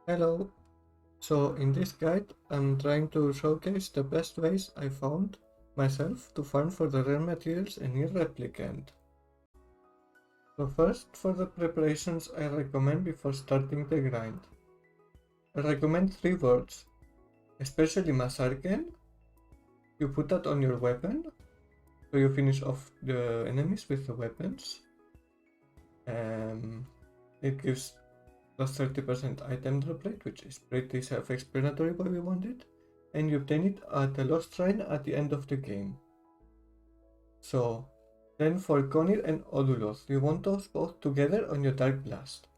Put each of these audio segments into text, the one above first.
Hello. So in this guide, I'm trying to showcase the best ways I found myself to farm for the rare materials in Nier Replicant. So first, for the preparations I recommend before starting the grind. I recommend 3 words, especially Masarken. You put that on your weapon, so you finish off the enemies with the weapons. It gives plus 30% item drop rate, which is pretty self-explanatory why we want it, and you obtain it at the Lost Shrine at the end of the game. So, then for Conir and Odulos, you want those both together on your Dark Blast,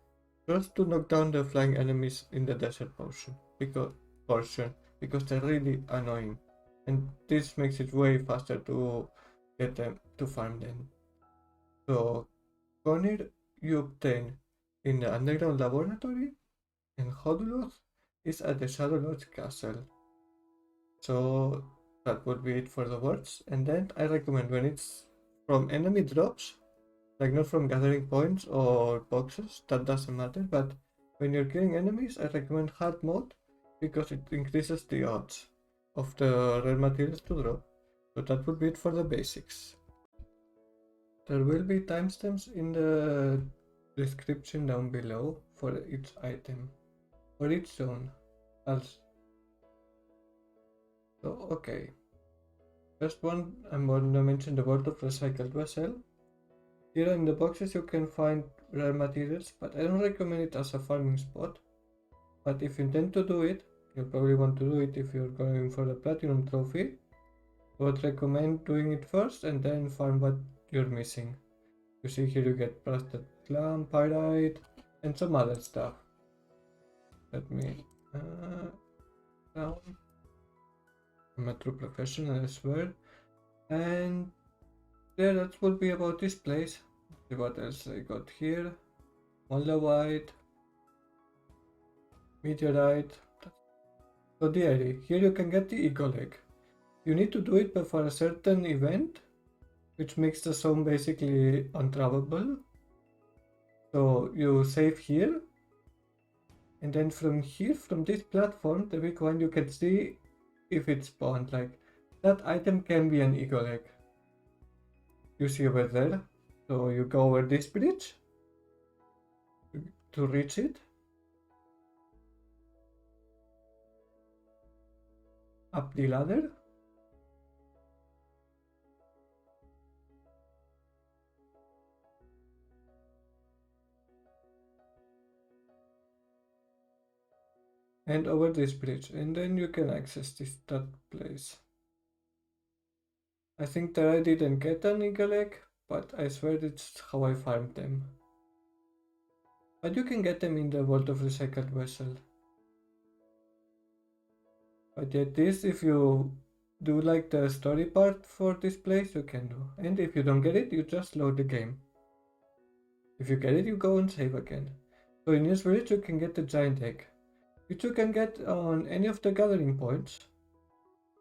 just to knock down the flying enemies in the desert portion, because they're really annoying, and this makes it way faster to get them to farm them. So, Conir you obtain in the underground laboratory, and Hodulos is at the Shadow Lord's castle. So that would be it for the words. And then I recommend when it's from enemy drops, like not from gathering points or boxes, that doesn't matter. But when you're killing enemies, I recommend hard mode because it increases the odds of the rare materials to drop. So that would be it for the basics. There will be timestamps in the description down below for each item, for each zone. So, okay. First one, I'm going to mention the World of Recycled Vessel. Here in the boxes you can find rare materials, but I don't recommend it as a farming spot. But if you intend to do it, you'll probably want to do it if you're going for the Platinum Trophy. I would recommend doing it first and then farm what you're missing. You see here you get Bracelet, Clump, Pyrite, and some other stuff. Let me down. I'm a true professional, I swear. And yeah, that would be about this place. See what else I got here. White, Meteorite. So diary, here you can get the Eagle Egg. You need to do it before a certain event, which makes the zone basically untravelable. So you save here, and then from here, from this platform, the big one, you can see if it spawned. Like, that item can be an Eagle Egg. You see over there. So you go over this bridge to reach it. Up the ladder. And over this bridge, and then you can access that place. I think that I didn't get an Eagle Egg, but I swear it's how I farmed them. But you can get them in the World of Recycled Vessel. But yet this, if you do like the story part for this place, you can do. And if you don't get it, you just load the game. If you get it, you go and save again. So in this village you can get the giant egg, which you can get on any of the gathering points.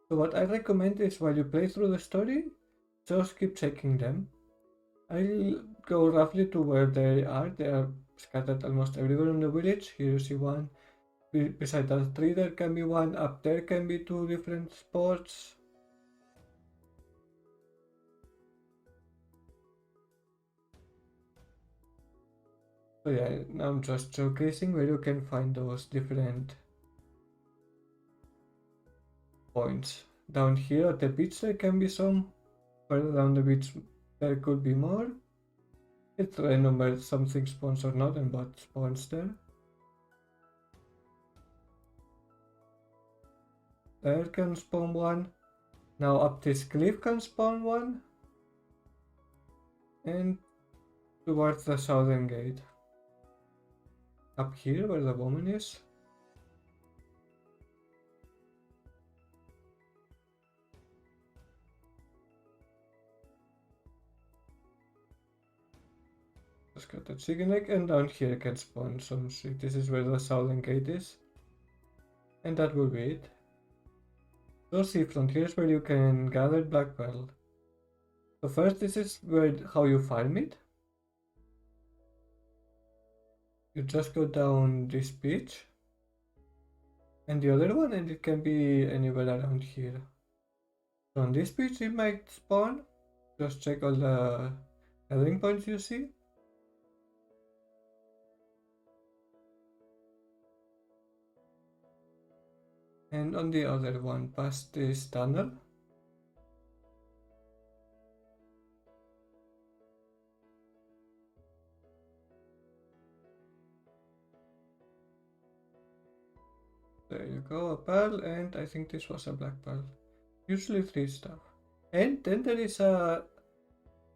So what I recommend is while you play through the story, just keep checking them. I'll go roughly to where they are. They are scattered almost everywhere in the village. Here you see one. Beside that tree there can be one. Up there can be 2 different spots. So yeah, now I'm just showcasing where you can find those different points. Down here at the beach there can be some. Further down the beach there could be more. It's random where something spawns or not and what spawns there. There can spawn one. Now up this cliff can spawn one. And towards the southern gate. Up here where the woman is. Just got the chicken egg, and down here can spawn some shit. This is where the southern gate is. And that will be it. So see, from here's where you can gather black pearl. So first, this is how you farm it. You just go down this beach and the other one, and it can be anywhere around here. So on this beach it might spawn. Just check all the gathering points you see. And on the other one, past this tunnel. There you go, a pearl, and I think this was a black pearl. Usually 3 stuff. And then there is a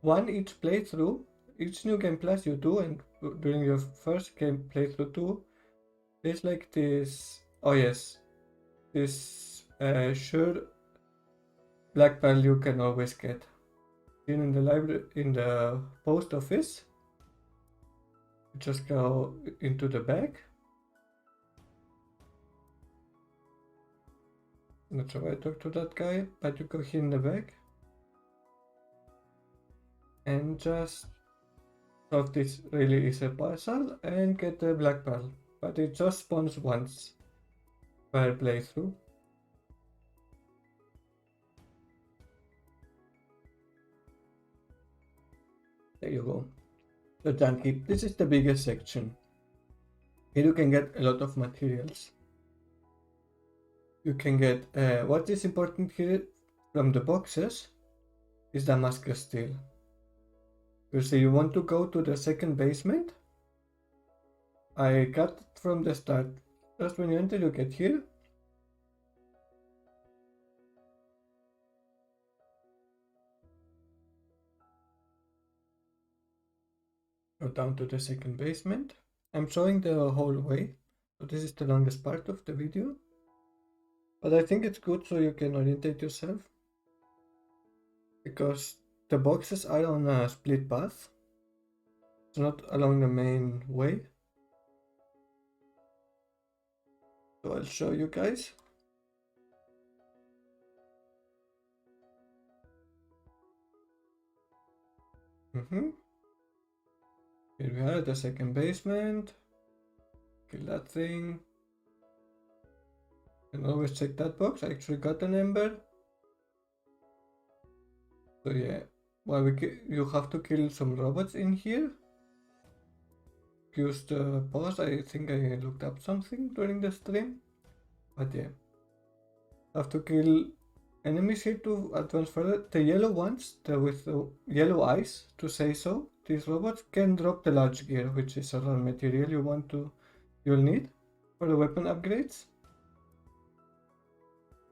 one each playthrough. Each new game plus you do, and during your first game playthrough too, there's like this. Oh yes, this sure black pearl you can always get. In the library, in the post office, just go into the bag. Not sure I talk to that guy, but you go here in the bag and just solve this really easy puzzle and get the black pearl. But it just spawns once per playthrough. There you go. So Janky, this is the biggest section. Here you can get a lot of materials. You can get, what is important here from the boxes is Damascus steel. You see, you want to go to the second basement. I got it from the start. Just when you enter, you get here. Go down to the second basement. I'm showing the whole way, so this is the longest part of the video. But I think it's good so you can orientate yourself. Because the boxes are on a split path. It's not along the main way. So I'll show you guys. Here we are at the second basement. Kill that thing. And always check that box. I actually got an ember. So yeah, well, you have to kill some robots in here. Use the pause. I think I looked up something during the stream. But yeah, have to kill enemies here to advance further. The yellow ones, with the yellow eyes, to say so, these robots can drop the large gear, which is a raw material you'll need for the weapon upgrades.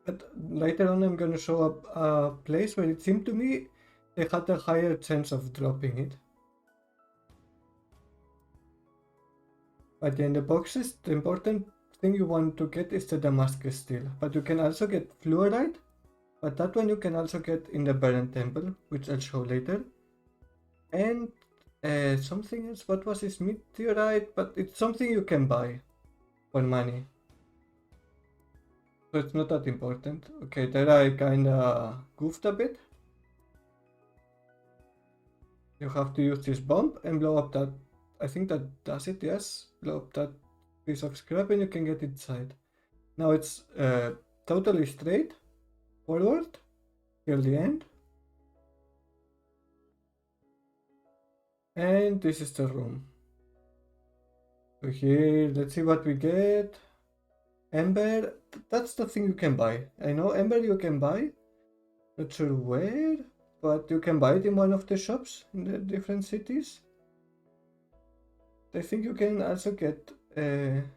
But later on I'm going to show up a place where it seemed to me they had a higher chance of dropping it. But in the boxes, the important thing you want to get is the Damascus steel. But you can also get Fluorite, but that one you can also get in the Barren Temple, which I'll show later. And something else, what was this? Meteorite, but it's something you can buy for money. So it's not that important. Okay, there I kinda goofed a bit. You have to use this bomb and blow up that. I think that does it, yes. Blow up that piece of scrap and you can get inside. Now it's totally straight forward till the end. And this is the room. So here, let's see what we get. Ember, that's the thing you can buy. I know Ember you can buy. Not sure where, but you can buy it in one of the shops in the different cities. I think you can also get. It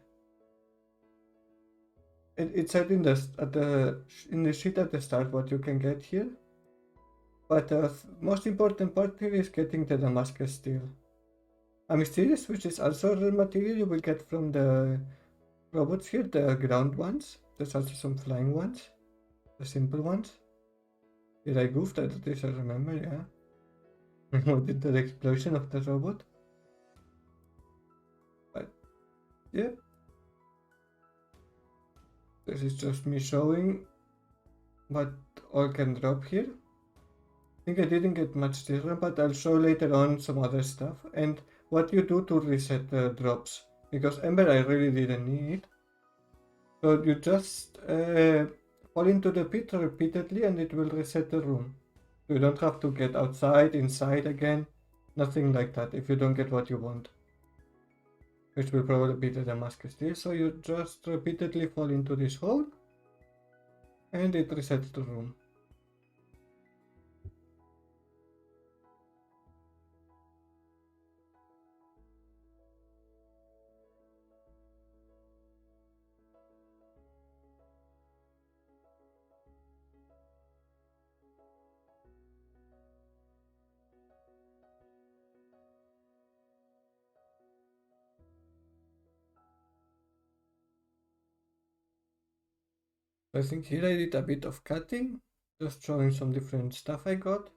said in the sheet at the start what you can get here. But the most important part here is getting the Damascus steel. A mysterious, which is also a material you will get from the robots here, the ground ones. There's also some flying ones, the simple ones. Did I goof that? This I remember, yeah. Did the explosion of the robot? But yeah, this is just me showing what all can drop here. I think I didn't get much this one, but I'll show later on some other stuff and what you do to reset the drops. Because Ember I really didn't need. So you just fall into the pit repeatedly and it will reset the room. You don't have to get outside, inside again, nothing like that if you don't get what you want. Which will probably be the Damascus deal. So you just repeatedly fall into this hole and it resets the room. I think here I did a bit of cutting, just showing some different stuff I got.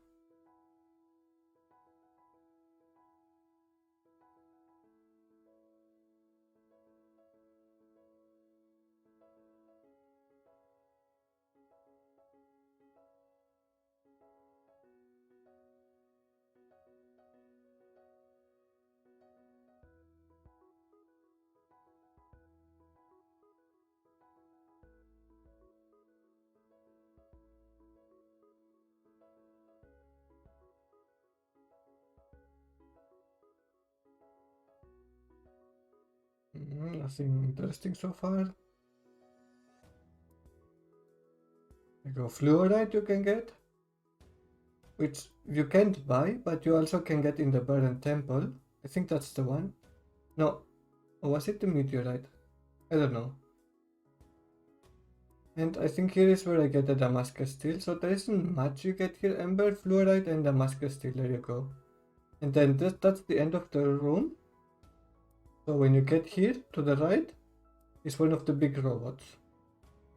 Nothing interesting so far. I go Fluorite you can get, which you can't buy, but you also can get in the Burned Temple. I think that's the one. No, or was it the Meteorite? I don't know. And I think here is where I get the Damascus Steel. So there isn't much you get here. Ember, Fluorite, and Damascus Steel. There you go. And then that's the end of the room. So when you get here to the right is one of the big robots.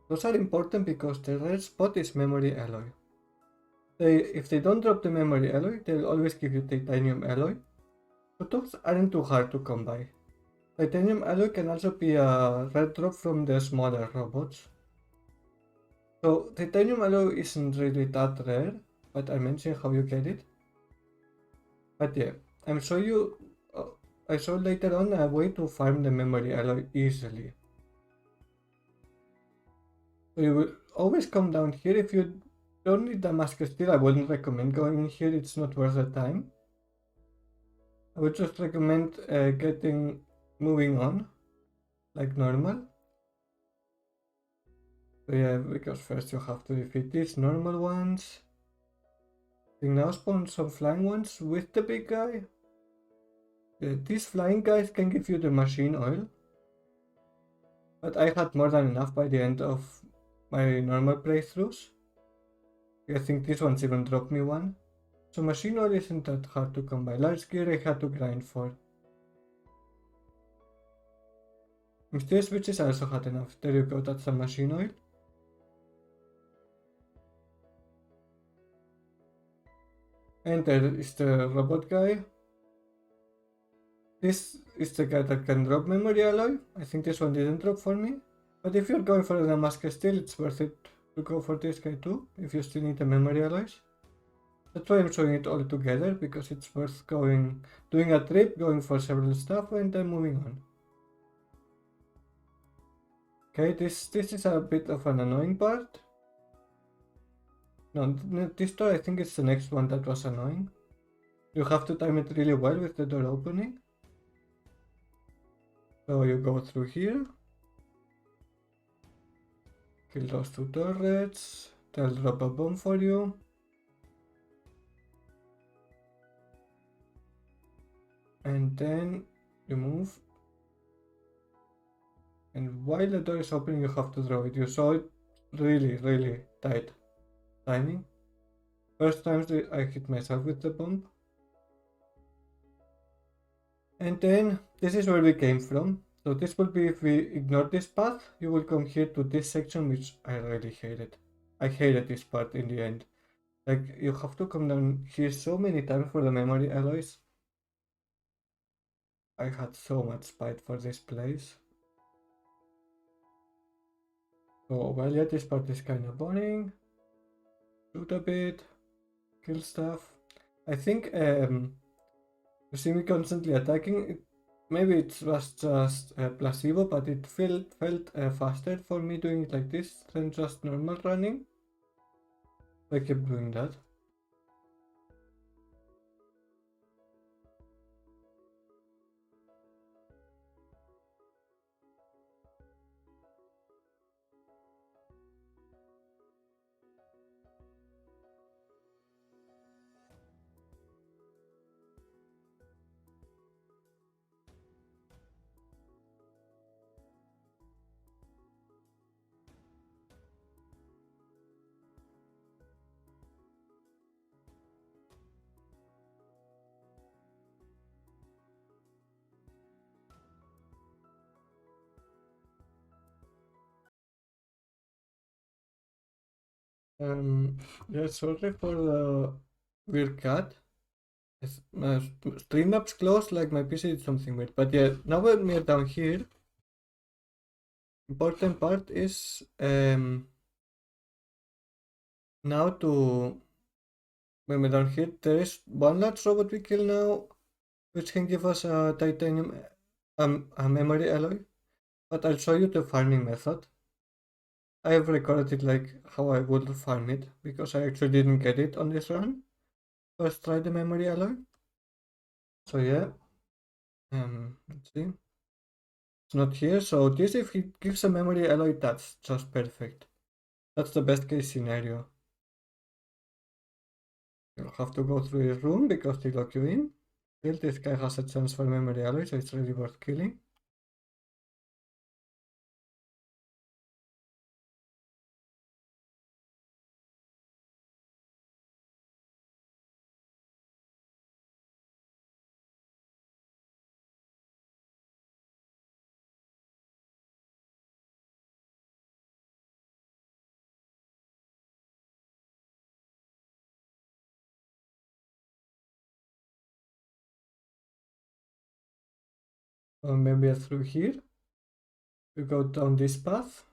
Those are important because the rare spot is memory alloy. If they don't drop the memory alloy, they'll always give you titanium alloy. But those aren't too hard to come by. Titanium alloy can also be a rare drop from the smaller robots. So titanium alloy isn't really that rare, but I mentioned how you get it. But yeah, I'm show you. I show later on a way to farm the memory alloy easily. So you will always come down here. If you don't need Damascus Steel, I wouldn't recommend going in here. It's not worth the time. I would just recommend moving on like normal. So yeah, because first you have to defeat these normal ones. I think now spawn some flying ones with the big guy. These flying guys can give you the machine oil. But I had more than enough by the end of my normal playthroughs. I think this one's even dropped me one. So machine oil isn't that hard to come by. Large gear I had to grind for. Mysterious switches I also had enough. There you go, that's some machine oil. And there is the robot guy. This is the guy that can drop memory alloy. I think this one didn't drop for me. But if you're going for the Damascus Steel, it's worth it to go for this guy too, if you still need the memory alloys. That's why I'm showing it all together, because it's worth doing a trip, going for several stuff, and then moving on. Okay, this is a bit of an annoying part. No, this door I think it's the next one that was annoying. You have to time it really well with the door opening. So you go through here. Kill those two turrets. They'll drop a bomb for you. And then you move. And while the door is open, you have to draw it. You saw it really tight timing. First time I hit myself with the bomb. And then this is where we came from. So this will be, if we ignore this path, you will come here to this section, which I really hated. I hated this part in the end. Like, you have to come down here so many times for the memory alloys. I had so much spite for this place. So, well, yeah, this part is kind of boring. Shoot a bit. Kill stuff. I think, you see me constantly attacking. maybe it was just a placebo, but it felt faster for me doing it like this than just normal running. I kept doing that. Yeah, sorry for the weird cut. Stream apps closed, like my PC did something weird. But yeah, now when we're down here, important part is now to when we're down here, there is one large robot we kill now, which can give us a titanium a memory alloy. But I'll show you the farming method. I have recorded it like how I would farm it because I actually didn't get it on this run. First try the memory alloy. So yeah, let's see. It's not here, so this if it gives a memory alloy, that's just perfect. That's the best case scenario. You'll have to go through this room because they lock you in. Still, this guy has a chance for memory alloy, so it's really worth killing. Or maybe through here. You go down this path.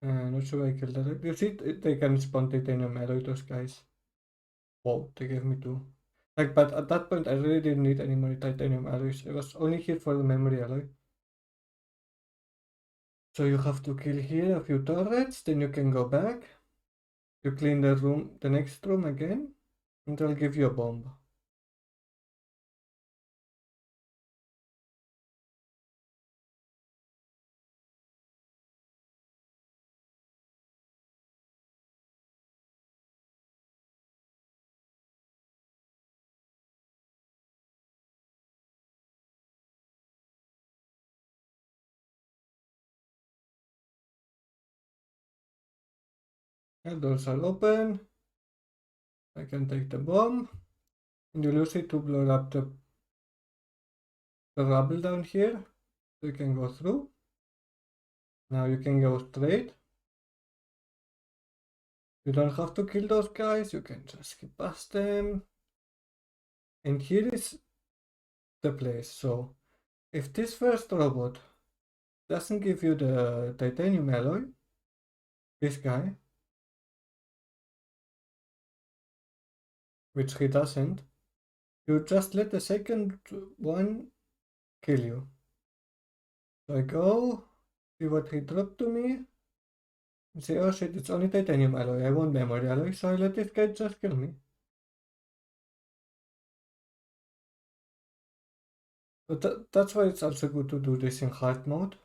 Not sure I killed that. You see, they can spawn titanium alloy, those guys. Whoa, they gave me two. Like, but at that point, I really didn't need any more titanium alloys. I was only here for the memory alloy. So you have to kill here a few turrets, then you can go back. You clean the room, the next room again, and they'll give you a bomb. And doors are open. I can take the bomb. And you use it to blow up the rubble down here. So you can go through. Now you can go straight. You don't have to kill those guys. You can just skip past them. And here is the place. So if this first robot doesn't give you the titanium alloy, this guy, which he doesn't, you just let the second one kill you. So I go, see what he dropped to me, and say, oh shit, it's only titanium alloy, I want memory alloy, so I let this guy just kill me. But that's why it's also good to do this in hard mode,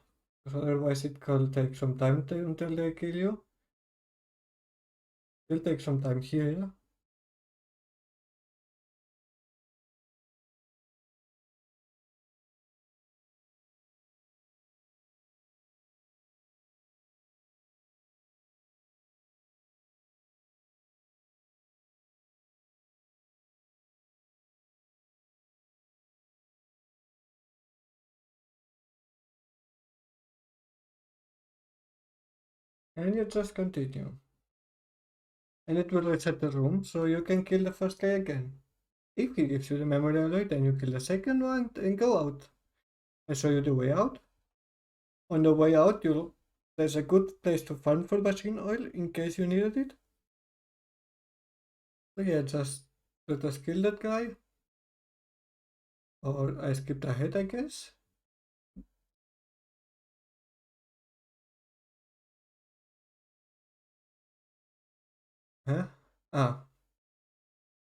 because otherwise it will take some time until they kill you. It'll take some time here. And you just continue. And it will reset the room, so you can kill the first guy again. If he gives you the memory alloy, then you kill the second one and go out. I show you the way out. On the way out, there's a good place to farm for machine oil in case you needed it. So yeah, just let us kill that guy. Or I skipped ahead, I guess. Huh? Ah,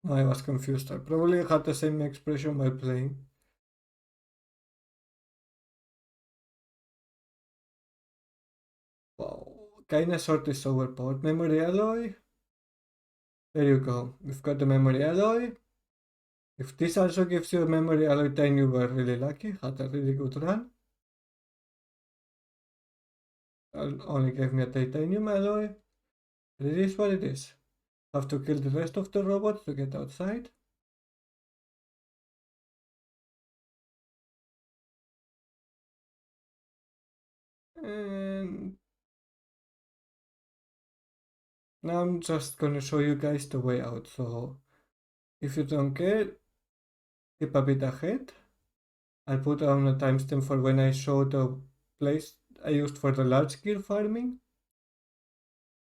no, I was confused. I probably had the same expression while playing. Wow, kinda sort is overpowered. Memory alloy. There you go. We've got the memory alloy. If this also gives you a memory alloy, then you were really lucky. Had a really good run. Only gave me a titanium alloy. But it is what it is. Have to kill the rest of the robots to get outside. And now I'm just gonna show you guys the way out. So if you don't care, skip a bit ahead. I'll put on a timestamp for when I show the place I used for the large gear farming.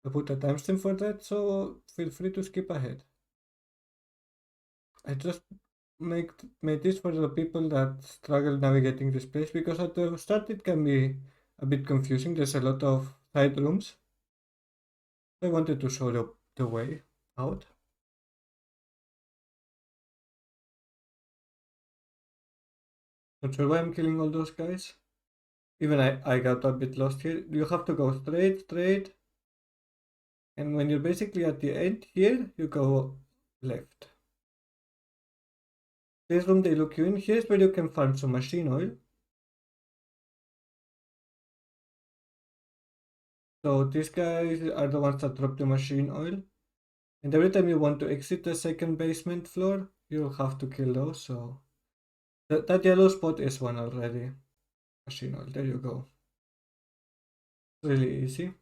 I put a timestamp for that, so feel free to skip ahead. I just made this for the people that struggle navigating this place, because at the start it can be a bit confusing. There's a lot of side rooms. I wanted to show the way out. Not sure why I'm killing all those guys. Even I got a bit lost here. You have to go straight. And when you're basically at the end here, you go left. This room they look you in. Here's where you can farm some machine oil. So these guys are the ones that drop the machine oil. And every time you want to exit the second basement floor, you'll have to kill those. So that yellow spot is one already. Machine oil, there you go. Really easy.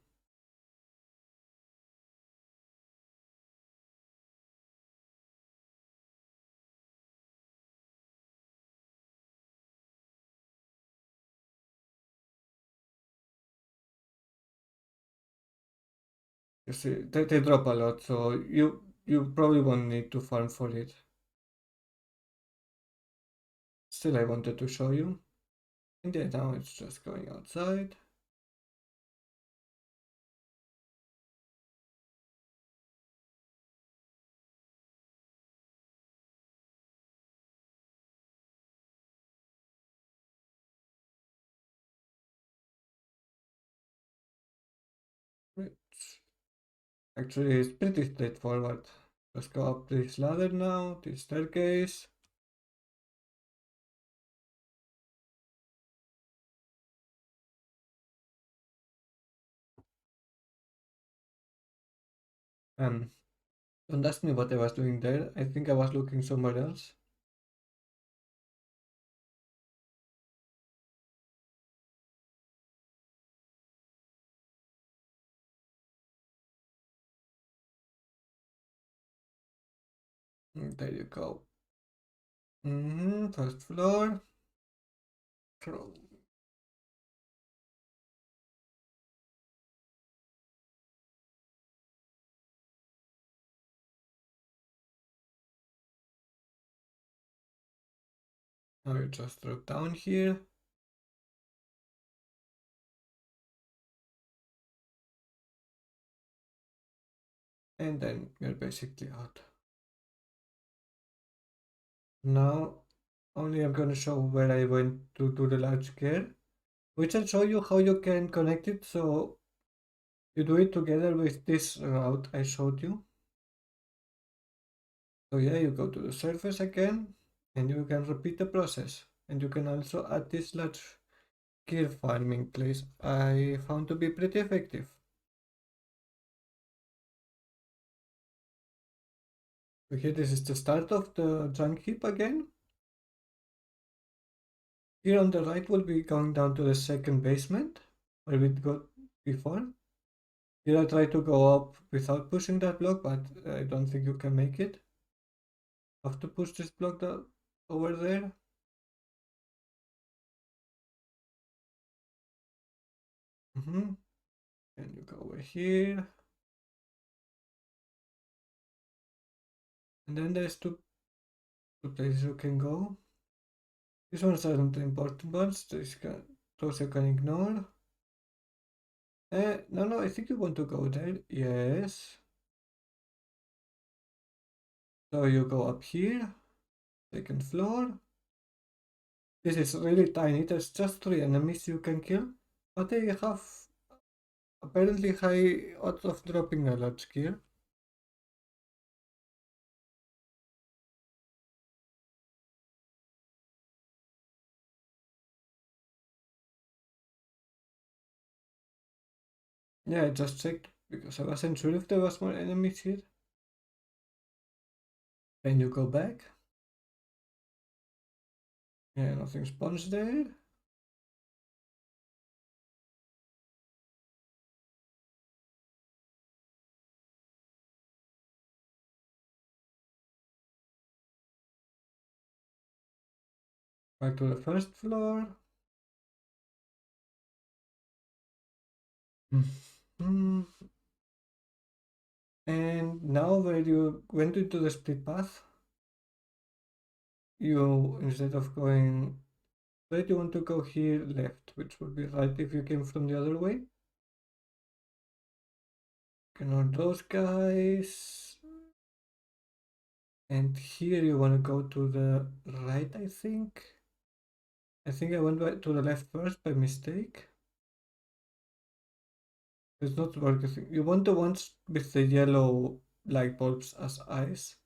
You see, they drop a lot, so you probably won't need to farm for it. Still, I wanted to show you. And yeah, now it's just going outside. Which actually is pretty straightforward. Just go up this ladder now, this staircase. Don't ask me what I was doing there. I think I was looking somewhere else. There you go. First floor. Throw. Now you just drop down here. And then you're basically out. Now, only I'm gonna show where I went to do the large gear, which I'll show you how you can connect it. So you do it together with this route I showed you. So yeah, you go to the surface again, and you can repeat the process. And you can also add this large gear farming place I found to be pretty effective. So here, this is the start of the junk heap again. Here on the right will be going down to the second basement, where we got before. Here I try to go up without pushing that block, but I don't think you can make it. Have to push this block over there. And you go over here. And then there's two places you can go. These ones aren't the important ones. Those you can ignore. No, I think you want to go there. Yes. So you go up here, second floor. This is really tiny. There's just 3 enemies you can kill, but they have apparently high odds of dropping a large gear. Yeah, I just checked because I wasn't sure if there was more enemies here. And you go back. Yeah, nothing spawns there. Back to the first floor. And now where you went into the split path, you, instead of going right, you want to go here left, which would be right if you came from the other way. Ignore those guys. And here you want to go to the right, I think. I think I went to the left first by mistake. It's not working. You want the ones with the yellow light bulbs as eyes.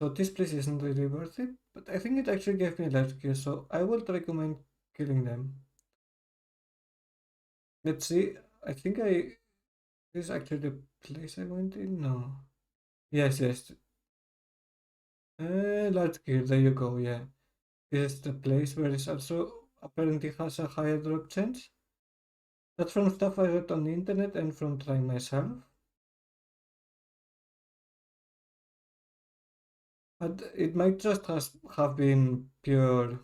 So this place isn't really worth it, but I think it actually gave me large gear, so I would recommend killing them. Let's see. I think this is actually the place I went in. No. Yes. Large gear. There you go. Yeah. This is the place where it also apparently has a higher drop chance. That's from stuff I read on the internet and from trying myself. But it might just have been pure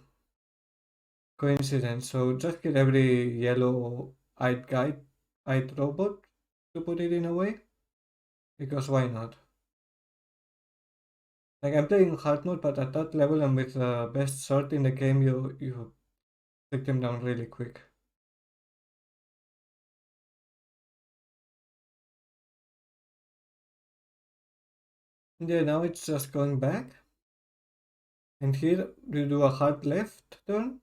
coincidence. So just kill every yellow-eyed guy, eyed robot, to put it in a way. Because why not? Like I'm playing hard mode, but at that level and with the best sword in the game, you take them down really quick. Yeah, now it's just going back. And here you do a hard left turn.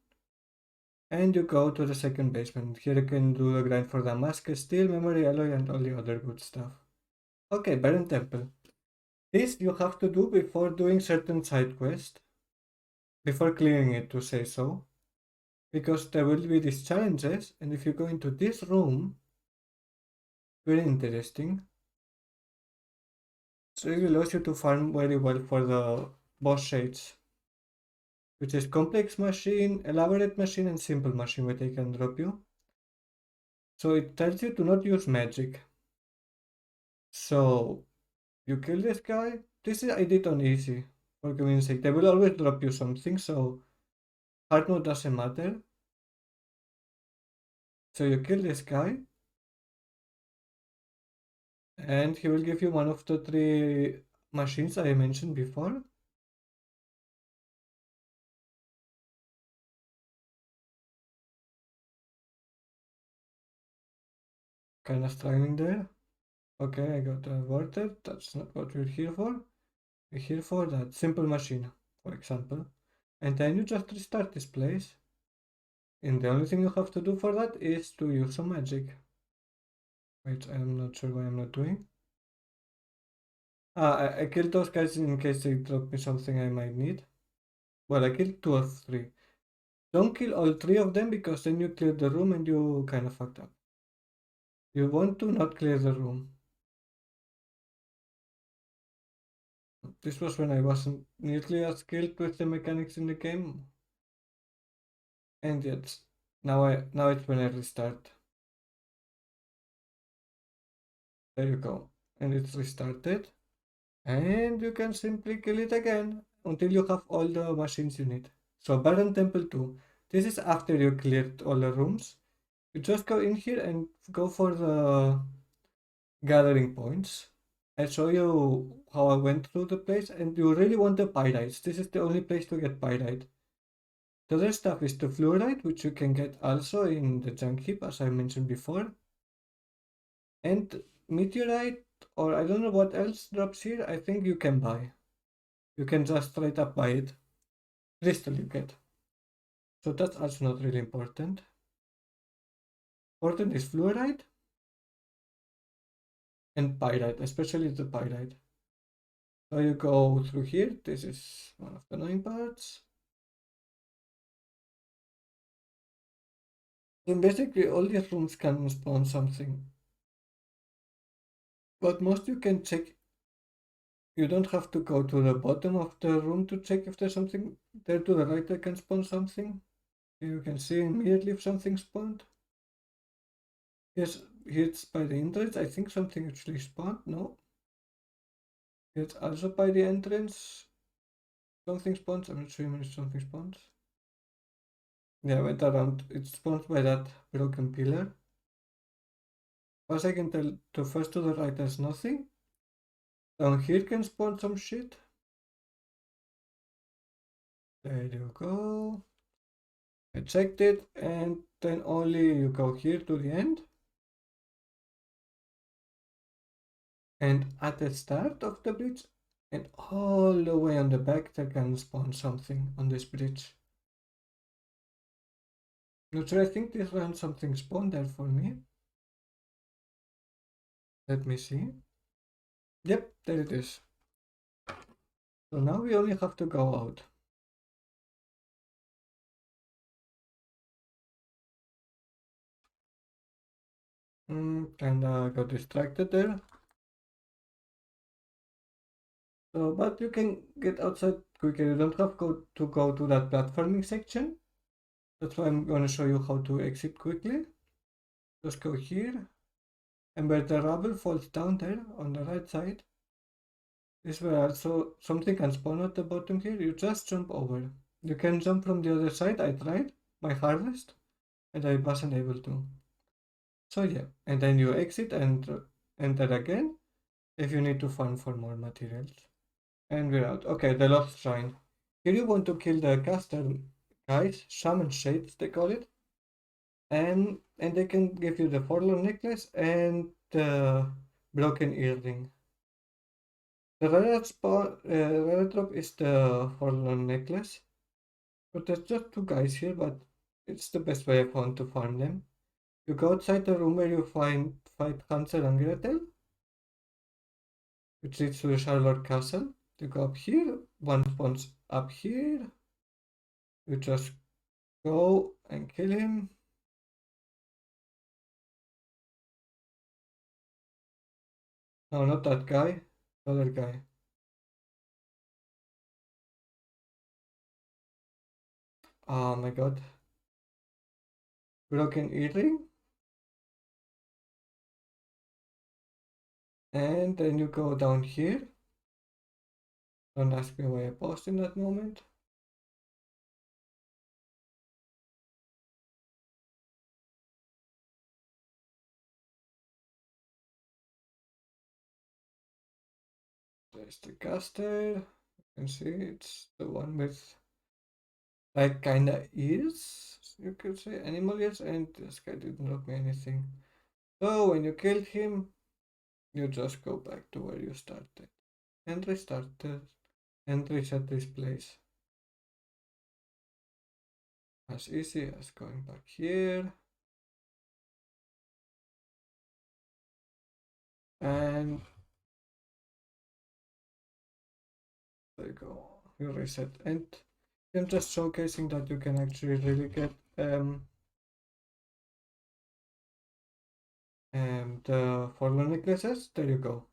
And you go to the second basement. Here you can do a grind for Damascus, steel, memory, alloy, and all the other good stuff. Okay, Baron Temple. This you have to do before doing certain side quest. Before clearing it, to say so. Because there will be these challenges, and if you go into this room, very interesting. So it allows you to farm very well for the boss shades. Which is complex machine, elaborate machine, and simple machine, where they can drop you. So it tells you to not use magic. So you kill this guy. This is I did on easy for convenience sake. They will always drop you something, so hard mode doesn't matter. So you kill this guy, and he will give you one of the 3 machines I mentioned before. Kind of struggling there. Okay, I got aborted. That's not what we're here for. We're here for that simple machine, for example. And then you just restart this place. And the only thing you have to do for that is to use some magic. Which I'm not sure why I'm not doing. I killed those guys in case they drop me something I might need. Well, I killed 2 or 3. Don't kill all 3 of them because then you clear the room and you kind of fucked up. You want to not clear the room. This was when I wasn't nearly as skilled with the mechanics in the game. And yet, now it's when I restart. There you go. And it's restarted. And you can simply kill it again until you have all the machines you need. So Baron Temple 2. This is after you cleared all the rooms. You just go in here and go for the gathering points. I show you how I went through the place, and you really want the pyrites. This is the only place to get pyrite. The other stuff is the Fluorite, which you can get also in the junk heap, as I mentioned before. And Meteorite, or I don't know what else drops here, I think you can buy. You can just straight up buy it. Crystal you get. So that's also not really important. Important is Fluorite and Pyrite, especially the Pyrite. So you go through here, this is one of the annoying parts. Then basically all these rooms can spawn something. But most you can check, you don't have to go to the bottom of the room to check if there's something there to the right that can spawn something. You can see immediately if something spawned. Yes, it's by the entrance, I think something actually spawned, no? It's also by the entrance, something spawns, I'm not sure if something spawns. Yeah, I went around, it spawns by that broken pillar. As I can tell, the first to the right there's nothing. Down here can spawn some shit. There you go. I checked it, and then only you go here to the end. And at the start of the bridge, and all the way on the back, there can spawn something on this bridge. Not sure, I think this round something spawned there for me. Let me see. Yep, there it is. So now we only have to go out. Kinda got distracted there. So, but you can get outside quicker. You don't have to go to that platforming section. That's why I'm gonna show you how to exit quickly. Just go here, and where the rubble falls down there on the right side, is where also something can spawn at the bottom here. You just jump over. You can jump from the other side. I tried by harvest, and I wasn't able to. So yeah, and then you exit and enter again if you need to farm for more materials. And we're out. Okay, the Lost Shrine. Here you want to kill the caster guys, Shaman Shades they call it. And they can give you the Forlorn necklace and the broken earring. The rare drop is the Forlorn necklace. But there's just two guys here, but it's the best way I found to farm them. You go outside the room where you fight Hansel and Gretel, which leads to the Charlotte Castle. You go up here, one spawns up here. You just go and kill him. No, not that guy. The other guy. Oh my god. Broken earring. And then you go down here. Don't ask me why I paused in that moment. There's the caster. You can see it's the one with like kinda ears. You could say animal ears, and this guy didn't drop me anything. So when you kill him, you just go back to where you started and restart it and reset this place. As easy as going back here. And there you go. You reset. And I'm just showcasing that you can actually really get the Forlorn necklaces. There you go.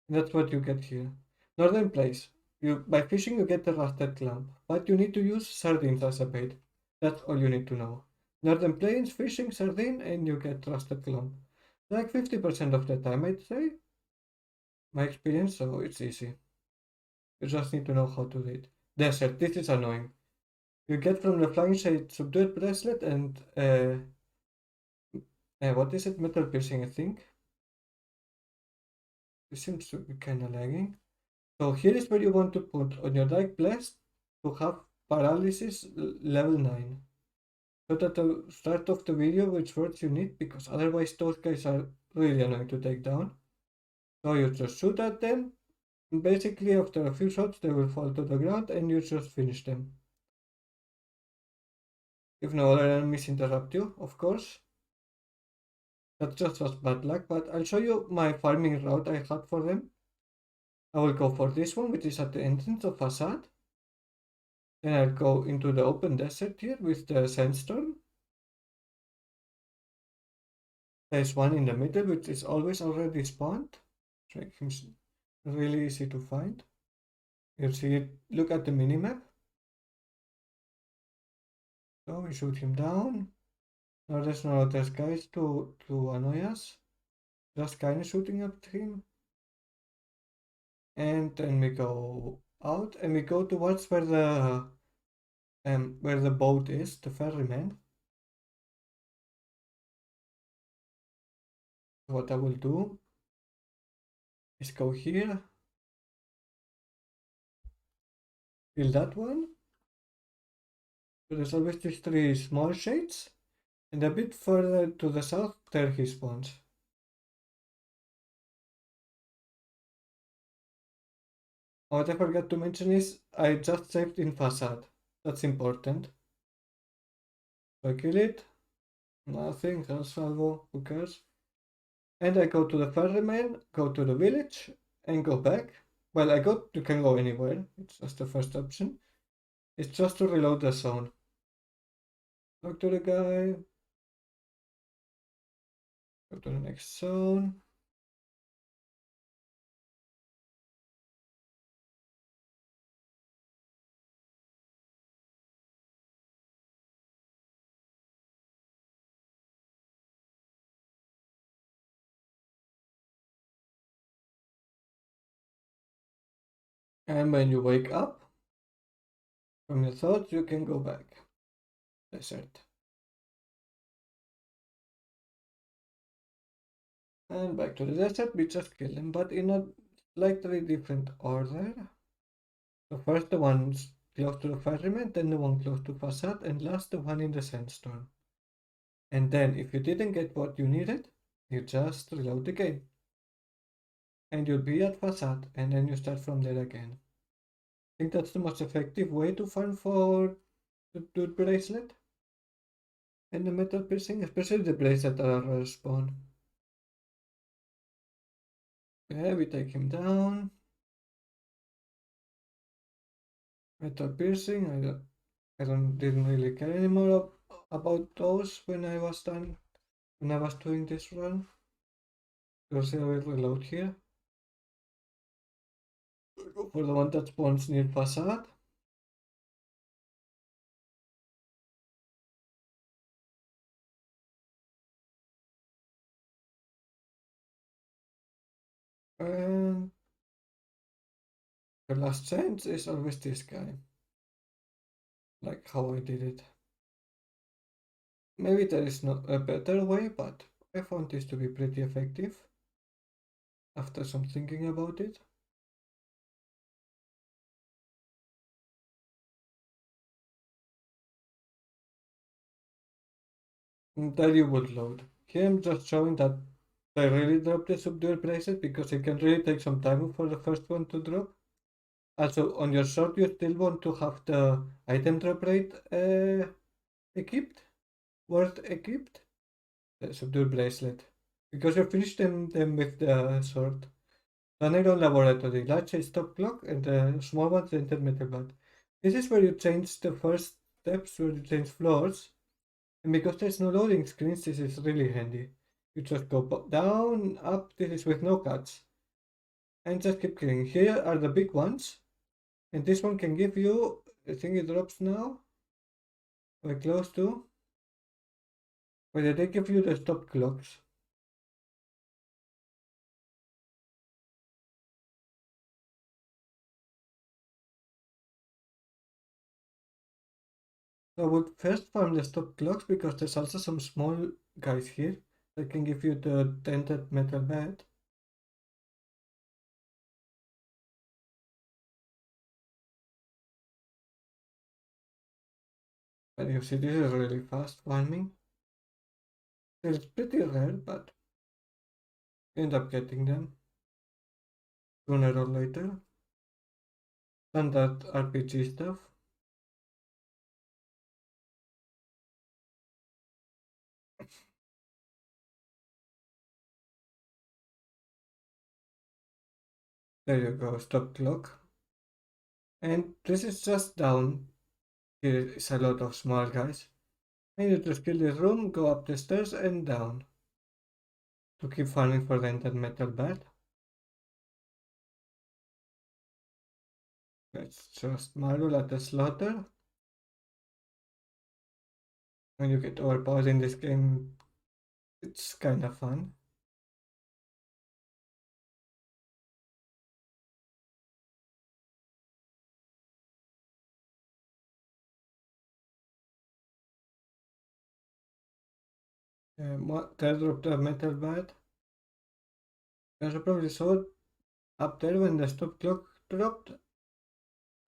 That's what you get here. Northern place. By fishing you get the rusted clump, but you need to use sardines as a bait. That's all you need to know. Northern plains, fishing, sardine, and you get rusted clump. Like 50% of the time, I'd say. My experience, so it's easy. You just need to know how to do it. Desert, this is annoying. You get from the flying shade subdued bracelet and what is it? Metal piercing, I think. This seems to be kind of lagging. So here is where you want to put on your dark blast to have paralysis level 9. But at the start of the video which words you need, because otherwise those guys are really annoying to take down. So you just shoot at them, and basically after a few shots they will fall to the ground and you just finish them. If no other enemies interrupt you, of course. That just was bad luck, but I'll show you my farming route I had for them. I will go for this one, which is at the entrance of Facade. Then I'll go into the open desert here with the sandstorm. There's one in the middle, which is always already spawned. Make him really easy to find. You see it, look at the minimap. So we shoot him down. Now there's no other guys to annoy us. Just kinda shooting at him. And then we go out and we go towards where the boat is, the ferryman. What I will do is go here, kill that one. So there's always these three small shades, and a bit further to the south there he spawns. What I forgot to mention is I just saved in Facade. That's important. So I kill it. Nothing, salvo, who cares? And I go to the ferryman, go to the village, and go back. Well, you can go anywhere. It's just the first option. It's just to reload the zone. Talk to the guy. Go to the next zone. And when you wake up from your thoughts, you can go back. Desert. And back to the desert, we just kill them, but in a slightly different order. So first the ones close to the ferryman, then the one close to Facade, and last the one in the sandstorm. And then if you didn't get what you needed, you just reload the game. And you'll be at Facade, and then you start from there again. I think that's the most effective way to farm for the Subdued Bracelet. And the metal piercing, especially the bracelet that are respawn. Okay, we take him down. Metal piercing, didn't really care anymore about those when I was doing this run. Because I will reload here. Go for the one that spawns near Facade. And the last chance is always this guy. Like how I did it. Maybe there is not a better way, but I found this to be pretty effective after some thinking about it. And there you would load. Here I'm just showing that I really dropped the Subdued Bracelet because it can really take some time for the first one to drop. Also, on your sword, you still want to have the item drop rate equipped, word equipped, the Subdued Bracelet, because you finished them with the sword. The Iron Laboratory, large is top clock, and the small one's Dented Metal Bat. This is where you change the first steps, where you change floors, and because there's no loading screens, this is really handy. You just go down, up, this is with no cuts, and just keep killing. Here are the big ones. And this one can give you, I think it drops now, or close to, but they give you the stop clocks. So I would first farm the stop clocks because there's also some small guys here that can give you the dented metal bat. And you see, this is really fast farming. It's pretty rare, but you end up getting them sooner or later. Standard RPG stuff. There you go, stop clock. And this is just down. Here is a lot of small guys. And you just kill this room, go up the stairs and down. To keep farming for the Dented Metal Bat. Let's just marvel at the slaughter. When you get overpowered in this game, it's kind of fun. Teardrop the Metal Bat. As you probably saw up there when the stop clock dropped,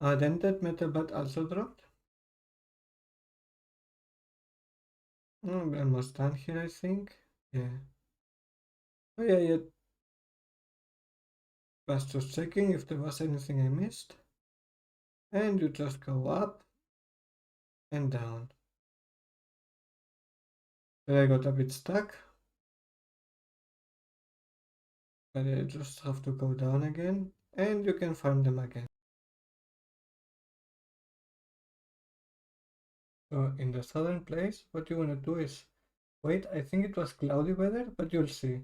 Dented Metal Bat also dropped. We're almost done here, I think. Yeah. Oh yeah, yeah. Was just checking if there was anything I missed. And you just go up and down. There I got a bit stuck. But I just have to go down again. And you can farm them again. So in the southern place, what you want to do is wait. I think it was cloudy weather, but you'll see.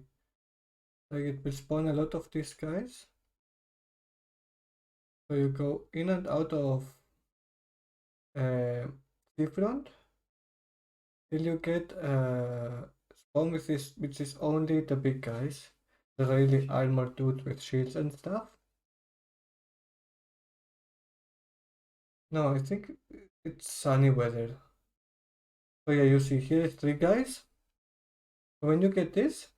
Like it will spawn a lot of these guys. So you go in and out of seafront till you get spawn with this, which is only the big guys, the really armored dude with shields and stuff. No, I think it's sunny weather. So yeah, you see here is 3 guys. When you get this,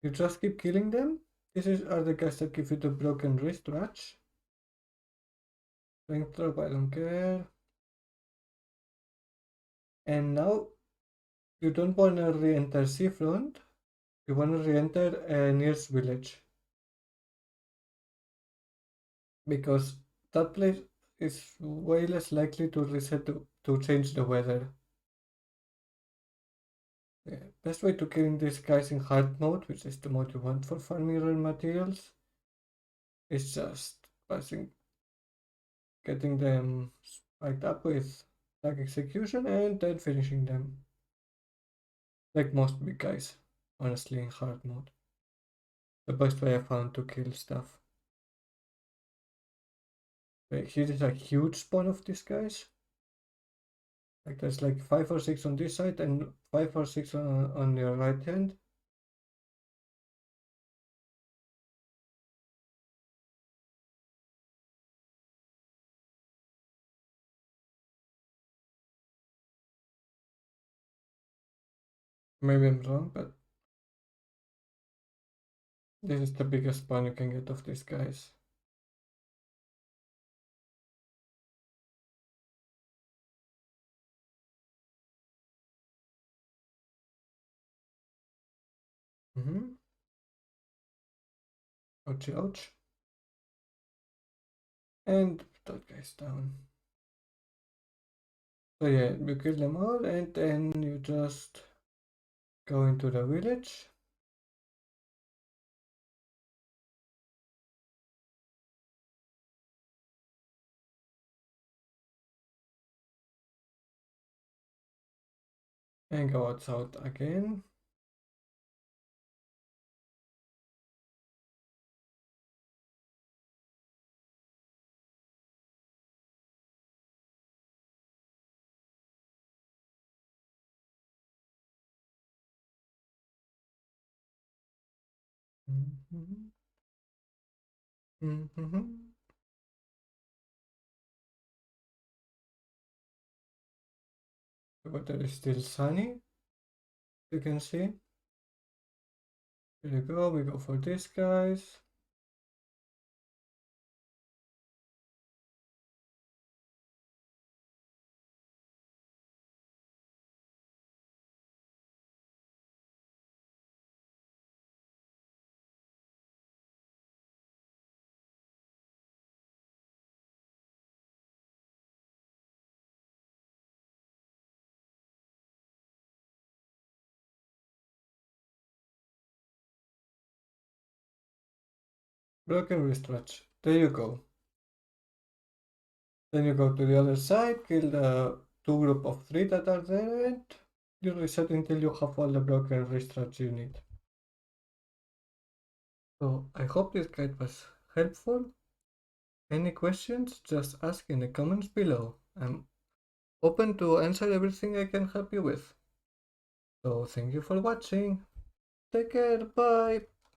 you just keep killing them. Are the guys that give you the broken wristwatch. Strength drop, I don't care. And now you don't want to re-enter seafront. You want to re-enter Nier's village. Because that place is way less likely to reset to change the weather. Yeah, best way to killing these guys in hard mode, which is the mode you want for farming rare materials, is just getting them spiked up with tag execution and then finishing them. Like most big guys, honestly, in hard mode. The best way I found to kill stuff. Like, here is a huge spawn of these guys. Like there's like 5 or 6 on this side and 5 or 6 on your right hand. Maybe I'm wrong, but this is the biggest spawn you can get of these guys. Ouch, ouch. And that guy's down. So yeah, you kill them all and then you just go into the village. And go outside again. The weather is still sunny, you can see. Here you go, we go for this guys. Broken wristwatch. There you go. Then you go to the other side, kill the two group of three that are there, and you reset until you have all the broken wristwatch you need. So I hope this guide was helpful. Any questions, just ask in the comments below. I'm open to answer everything I can help you with. So thank you for watching. Take care, bye.